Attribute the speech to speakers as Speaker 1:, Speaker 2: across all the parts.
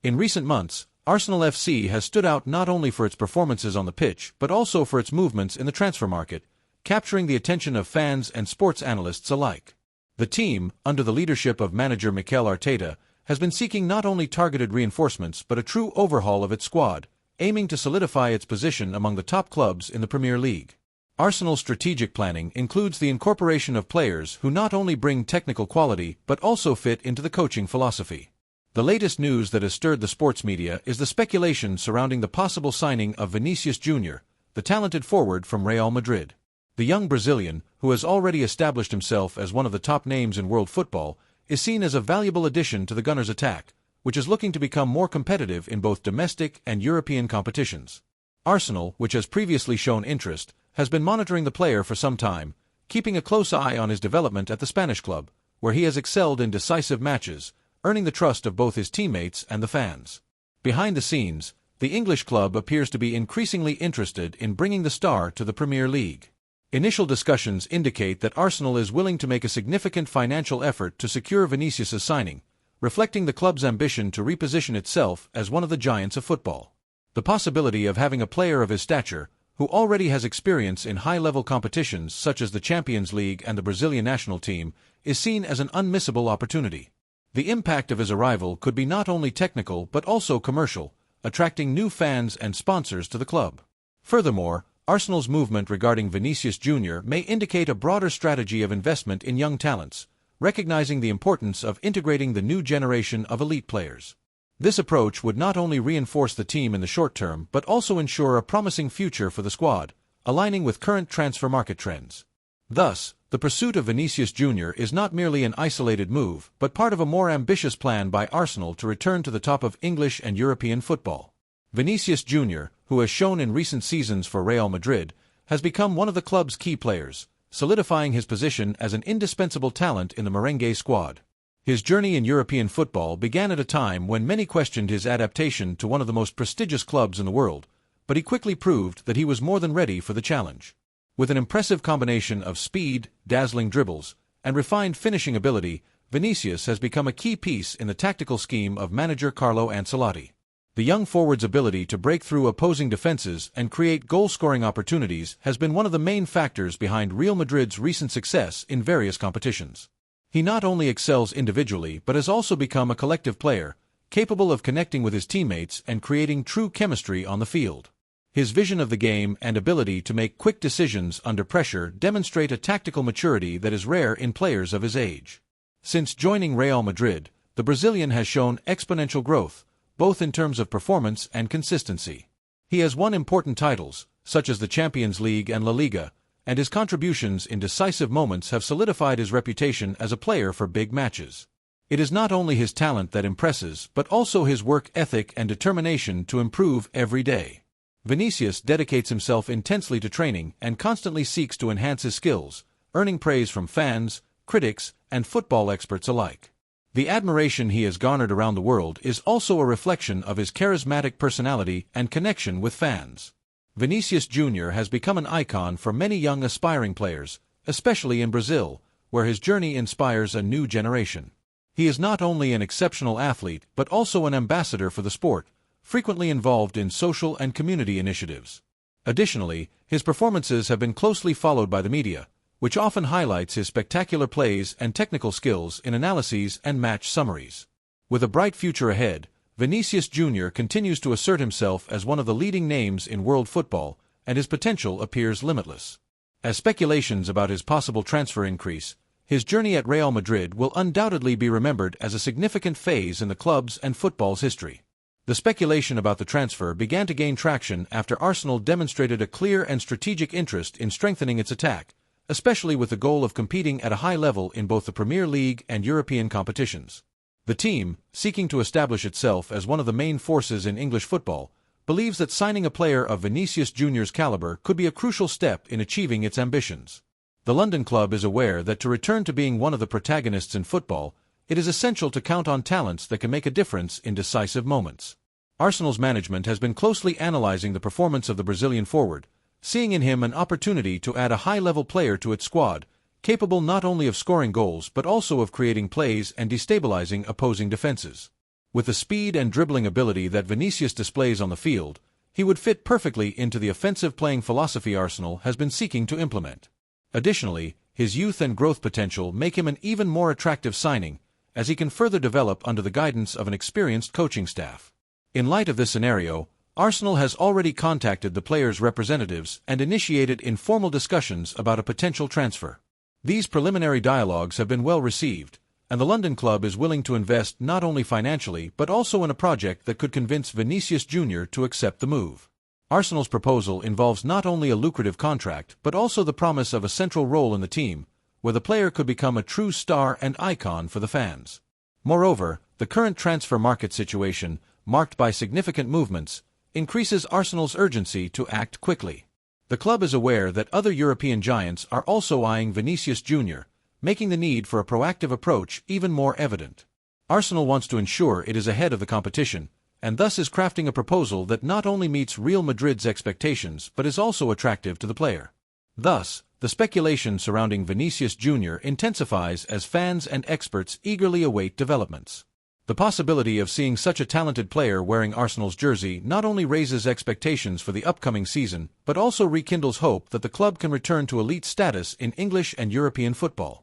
Speaker 1: In recent months, Arsenal FC has stood out not only for its performances on the pitch but also for its movements in the transfer market, capturing the attention of fans and sports analysts alike. The team, under the leadership of manager Mikel Arteta, has been seeking not only targeted reinforcements but a true overhaul of its squad, aiming to solidify its position among the top clubs in the Premier League. Arsenal's strategic planning includes the incorporation of players who not only bring technical quality but also fit into the coaching philosophy. The latest news that has stirred the sports media is the speculation surrounding the possible signing of Vinícius Jr, the talented forward from Real Madrid. The young Brazilian, who has already established himself as one of the top names in world football, is seen as a valuable addition to the Gunners' attack, which is looking to become more competitive in both domestic and European competitions. Arsenal, which has previously shown interest, has been monitoring the player for some time, keeping a close eye on his development at the Spanish club, where he has excelled in decisive matches, earning the trust of both his teammates and the fans. Behind the scenes, the English club appears to be increasingly interested in bringing the star to the Premier League. Initial discussions indicate that Arsenal is willing to make a significant financial effort to secure Vinícius' signing, reflecting the club's ambition to reposition itself as one of the giants of football. The possibility of having a player of his stature, who already has experience in high-level competitions such as the Champions League and the Brazilian national team, is seen as an unmissable opportunity. The impact of his arrival could be not only technical but also commercial, attracting new fans and sponsors to the club. Furthermore, Arsenal's movement regarding Vinícius Jr may indicate a broader strategy of investment in young talents, recognizing the importance of integrating the new generation of elite players. This approach would not only reinforce the team in the short term but also ensure a promising future for the squad, aligning with current transfer market trends. Thus, the pursuit of Vinícius Jr is not merely an isolated move but part of a more ambitious plan by Arsenal to return to the top of English and European football. Vinícius Jr, who has shown in recent seasons for Real Madrid, has become one of the club's key players, solidifying his position as an indispensable talent in the merengue squad. His journey in European football began at a time when many questioned his adaptation to one of the most prestigious clubs in the world, but he quickly proved that he was more than ready for the challenge. With an impressive combination of speed, dazzling dribbles, and refined finishing ability, Vinícius has become a key piece in the tactical scheme of manager Carlo Ancelotti. The young forward's ability to break through opposing defenses and create goal-scoring opportunities has been one of the main factors behind Real Madrid's recent success in various competitions. He not only excels individually but has also become a collective player, capable of connecting with his teammates and creating true chemistry on the field. His vision of the game and ability to make quick decisions under pressure demonstrate a tactical maturity that is rare in players of his age. Since joining Real Madrid, the Brazilian has shown exponential growth, both in terms of performance and consistency. He has won important titles, such as the Champions League and La Liga, and his contributions in decisive moments have solidified his reputation as a player for big matches. It is not only his talent that impresses but also his work ethic and determination to improve every day. Vinícius dedicates himself intensely to training and constantly seeks to enhance his skills, earning praise from fans, critics, and football experts alike. The admiration he has garnered around the world is also a reflection of his charismatic personality and connection with fans. Vinícius Jr has become an icon for many young aspiring players, especially in Brazil, where his journey inspires a new generation. He is not only an exceptional athlete but also an ambassador for the sport, frequently involved in social and community initiatives. Additionally, his performances have been closely followed by the media, which often highlights his spectacular plays and technical skills in analyses and match summaries. With a bright future ahead, Vinícius Jr continues to assert himself as one of the leading names in world football, and his potential appears limitless. As speculations about his possible transfer increase, his journey at Real Madrid will undoubtedly be remembered as a significant phase in the club's and football's history. The speculation about the transfer began to gain traction after Arsenal demonstrated a clear and strategic interest in strengthening its attack, especially with the goal of competing at a high level in both the Premier League and European competitions. The team, seeking to establish itself as one of the main forces in English football, believes that signing a player of Vinícius Jr.'s caliber could be a crucial step in achieving its ambitions. The London club is aware that to return to being one of the protagonists in football, it is essential to count on talents that can make a difference in decisive moments. Arsenal's management has been closely analyzing the performance of the Brazilian forward, seeing in him an opportunity to add a high-level player to its squad, capable not only of scoring goals but also of creating plays and destabilizing opposing defenses. With the speed and dribbling ability that Vinícius displays on the field, he would fit perfectly into the offensive playing philosophy Arsenal has been seeking to implement. Additionally, his youth and growth potential make him an even more attractive signing, as he can further develop under the guidance of an experienced coaching staff. In light of this scenario, Arsenal has already contacted the player's representatives and initiated informal discussions about a potential transfer. These preliminary dialogues have been well received, and the London club is willing to invest not only financially but also in a project that could convince Vinícius Jr to accept the move. Arsenal's proposal involves not only a lucrative contract but also the promise of a central role in the team, where the player could become a true star and icon for the fans. Moreover, the current transfer market situation, marked by significant movements, increases Arsenal's urgency to act quickly. The club is aware that other European giants are also eyeing Vinícius Jr, making the need for a proactive approach even more evident. Arsenal wants to ensure it is ahead of the competition, and thus is crafting a proposal that not only meets Real Madrid's expectations but is also attractive to the player. Thus, the speculation surrounding Vinícius Jr intensifies as fans and experts eagerly await developments. The possibility of seeing such a talented player wearing Arsenal's jersey not only raises expectations for the upcoming season but also rekindles hope that the club can return to elite status in English and European football.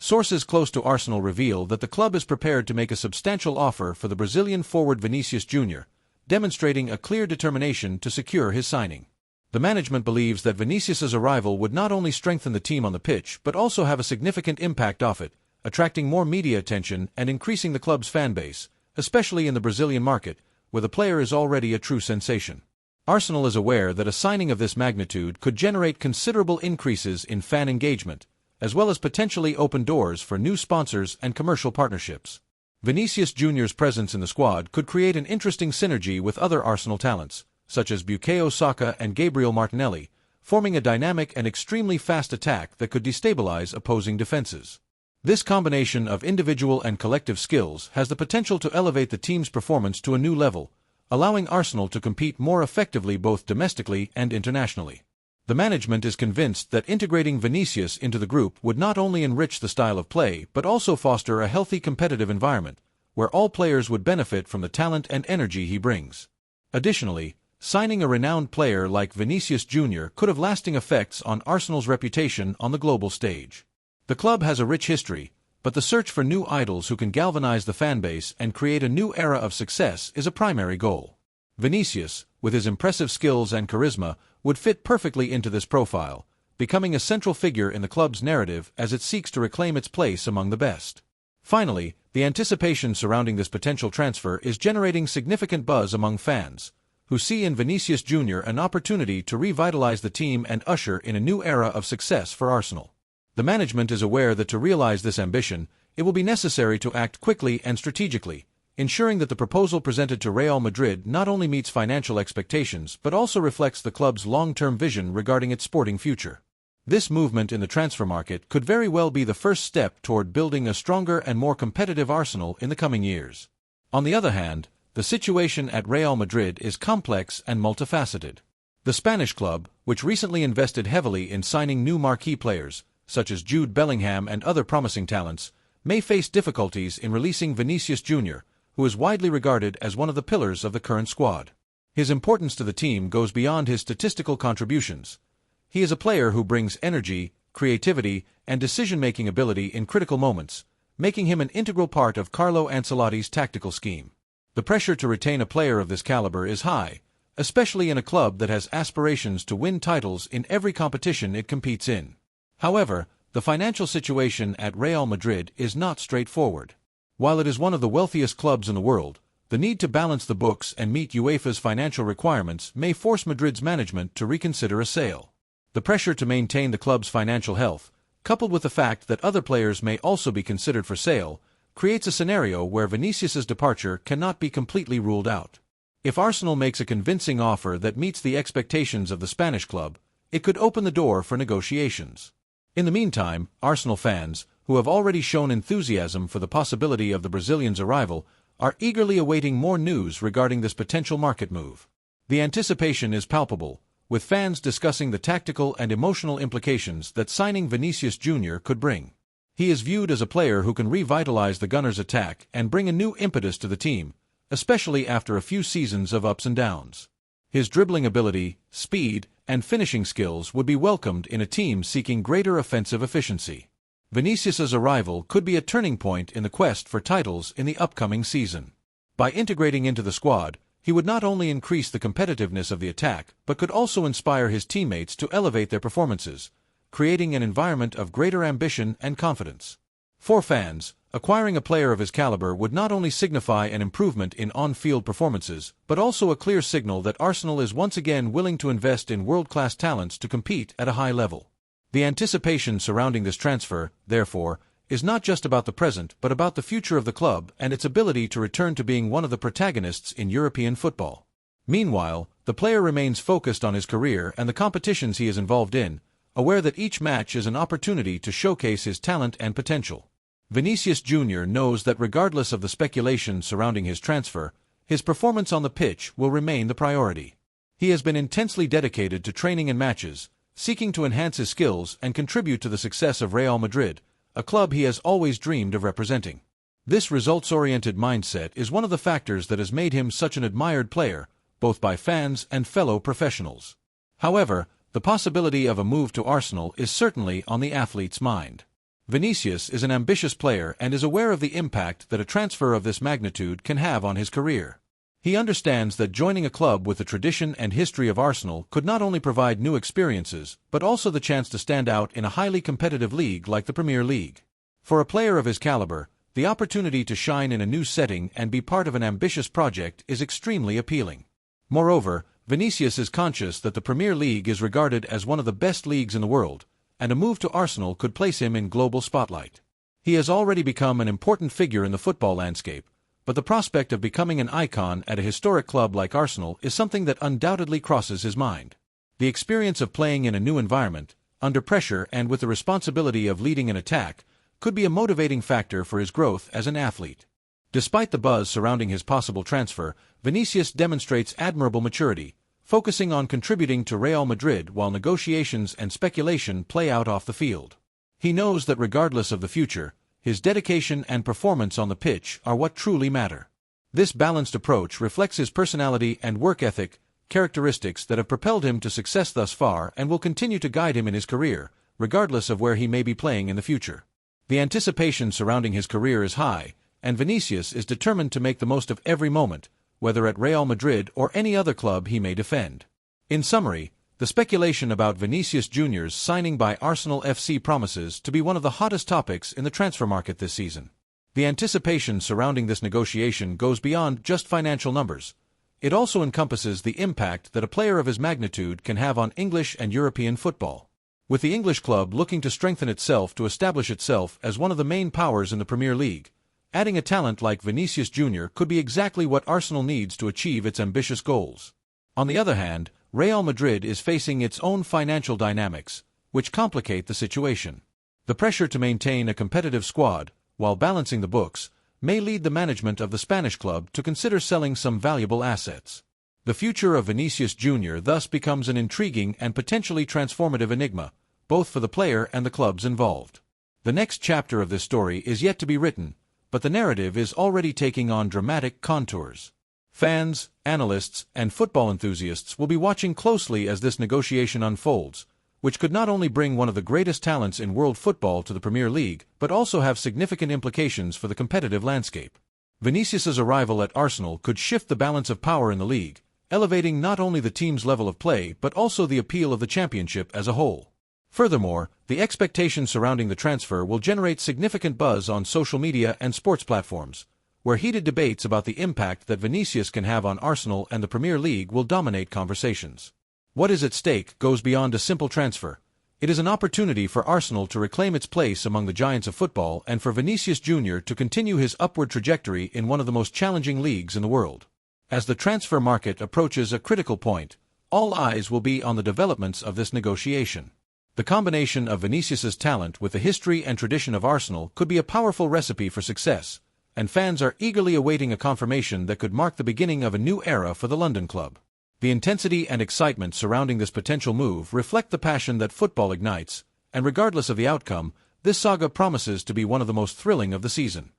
Speaker 1: Sources close to Arsenal reveal that the club is prepared to make a substantial offer for the Brazilian forward Vinícius Jr, demonstrating a clear determination to secure his signing. The management believes that Vinícius's arrival would not only strengthen the team on the pitch but also have a significant impact off it, attracting more media attention and increasing the club's fan base, especially in the Brazilian market, where the player is already a true sensation. Arsenal is aware that a signing of this magnitude could generate considerable increases in fan engagement, as well as potentially open doors for new sponsors and commercial partnerships. Vinícius Jr.'s presence in the squad could create an interesting synergy with other Arsenal talents, such as Bukayo Saka and Gabriel Martinelli, forming a dynamic and extremely fast attack that could destabilize opposing defenses. This combination of individual and collective skills has the potential to elevate the team's performance to a new level, allowing Arsenal to compete more effectively both domestically and internationally. The management is convinced that integrating Vinícius into the group would not only enrich the style of play but also foster a healthy competitive environment, where all players would benefit from the talent and energy he brings. Additionally, signing a renowned player like Vinícius Jr could have lasting effects on Arsenal's reputation on the global stage. The club has a rich history, but the search for new idols who can galvanize the fanbase and create a new era of success is a primary goal. Vinícius, with his impressive skills and charisma, would fit perfectly into this profile, becoming a central figure in the club's narrative as it seeks to reclaim its place among the best. Finally, the anticipation surrounding this potential transfer is generating significant buzz among fans, who see in Vinícius Jr an opportunity to revitalize the team and usher in a new era of success for Arsenal. The management is aware that to realize this ambition, it will be necessary to act quickly and strategically, ensuring that the proposal presented to Real Madrid not only meets financial expectations but also reflects the club's long-term vision regarding its sporting future. This movement in the transfer market could very well be the first step toward building a stronger and more competitive Arsenal in the coming years. On the other hand, the situation at Real Madrid is complex and multifaceted. The Spanish club, which recently invested heavily in signing new marquee players, such as Jude Bellingham and other promising talents, may face difficulties in releasing Vinícius Jr, who is widely regarded as one of the pillars of the current squad. His importance to the team goes beyond his statistical contributions. He is a player who brings energy, creativity, and decision-making ability in critical moments, making him an integral part of Carlo Ancelotti's tactical scheme. The pressure to retain a player of this caliber is high, especially in a club that has aspirations to win titles in every competition it competes in. However, the financial situation at Real Madrid is not straightforward. While it is one of the wealthiest clubs in the world, the need to balance the books and meet UEFA's financial requirements may force Madrid's management to reconsider a sale. The pressure to maintain the club's financial health, coupled with the fact that other players may also be considered for sale, creates a scenario where Vinícius's departure cannot be completely ruled out. If Arsenal makes a convincing offer that meets the expectations of the Spanish club, it could open the door for negotiations. In the meantime, Arsenal fans, who have already shown enthusiasm for the possibility of the Brazilian's arrival, are eagerly awaiting more news regarding this potential market move. The anticipation is palpable, with fans discussing the tactical and emotional implications that signing Vinícius Jr could bring. He is viewed as a player who can revitalize the Gunners' attack and bring a new impetus to the team, especially after a few seasons of ups and downs. His dribbling ability, speed, and finishing skills would be welcomed in a team seeking greater offensive efficiency. Vinícius's arrival could be a turning point in the quest for titles in the upcoming season. By integrating into the squad, he would not only increase the competitiveness of the attack but could also inspire his teammates to elevate their performances, creating an environment of greater ambition and confidence. For fans, acquiring a player of his caliber would not only signify an improvement in on-field performances but also a clear signal that Arsenal is once again willing to invest in world-class talents to compete at a high level. The anticipation surrounding this transfer, therefore, is not just about the present but about the future of the club and its ability to return to being one of the protagonists in European football. Meanwhile, the player remains focused on his career and the competitions he is involved in, aware that each match is an opportunity to showcase his talent and potential. Vinícius Jr knows that regardless of the speculation surrounding his transfer, his performance on the pitch will remain the priority. He has been intensely dedicated to training and matches, seeking to enhance his skills and contribute to the success of Real Madrid, a club he has always dreamed of representing. This results-oriented mindset is one of the factors that has made him such an admired player, both by fans and fellow professionals. However, the possibility of a move to Arsenal is certainly on the athlete's mind. Vinícius is an ambitious player and is aware of the impact that a transfer of this magnitude can have on his career. He understands that joining a club with the tradition and history of Arsenal could not only provide new experiences but also the chance to stand out in a highly competitive league like the Premier League. For a player of his caliber, the opportunity to shine in a new setting and be part of an ambitious project is extremely appealing. Moreover, Vinícius is conscious that the Premier League is regarded as one of the best leagues in the world, and a move to Arsenal could place him in global spotlight. He has already become an important figure in the football landscape, but the prospect of becoming an icon at a historic club like Arsenal is something that undoubtedly crosses his mind. The experience of playing in a new environment, under pressure and with the responsibility of leading an attack, could be a motivating factor for his growth as an athlete. Despite the buzz surrounding his possible transfer, Vinícius demonstrates admirable maturity, focusing on contributing to Real Madrid while negotiations and speculation play out off the field. He knows that regardless of the future, his dedication and performance on the pitch are what truly matter. This balanced approach reflects his personality and work ethic, characteristics that have propelled him to success thus far and will continue to guide him in his career, regardless of where he may be playing in the future. The anticipation surrounding his career is high, and Vinícius is determined to make the most of every moment, whether at Real Madrid or any other club he may defend. In summary, the speculation about Vinícius Jr.'s signing by Arsenal FC promises to be one of the hottest topics in the transfer market this season. The anticipation surrounding this negotiation goes beyond just financial numbers. It also encompasses the impact that a player of his magnitude can have on English and European football. With the English club looking to strengthen itself to establish itself as one of the main powers in the Premier League, adding a talent like Vinícius Jr. could be exactly what Arsenal needs to achieve its ambitious goals. On the other hand, Real Madrid is facing its own financial dynamics, which complicate the situation. The pressure to maintain a competitive squad, while balancing the books, may lead the management of the Spanish club to consider selling some valuable assets. The future of Vinícius Jr. thus becomes an intriguing and potentially transformative enigma, both for the player and the clubs involved. The next chapter of this story is yet to be written, but the narrative is already taking on dramatic contours. Fans, analysts, and football enthusiasts will be watching closely as this negotiation unfolds, which could not only bring one of the greatest talents in world football to the Premier League but also have significant implications for the competitive landscape. Vinícius's arrival at Arsenal could shift the balance of power in the league, elevating not only the team's level of play but also the appeal of the championship as a whole. Furthermore, the expectations surrounding the transfer will generate significant buzz on social media and sports platforms, where heated debates about the impact that Vinícius can have on Arsenal and the Premier League will dominate conversations. What is at stake goes beyond a simple transfer. It is an opportunity for Arsenal to reclaim its place among the giants of football and for Vinícius Jr. to continue his upward trajectory in one of the most challenging leagues in the world. As the transfer market approaches a critical point, all eyes will be on the developments of this negotiation. The combination of Vinícius's talent with the history and tradition of Arsenal could be a powerful recipe for success, and fans are eagerly awaiting a confirmation that could mark the beginning of a new era for the London club. The intensity and excitement surrounding this potential move reflect the passion that football ignites, and regardless of the outcome, this saga promises to be one of the most thrilling of the season.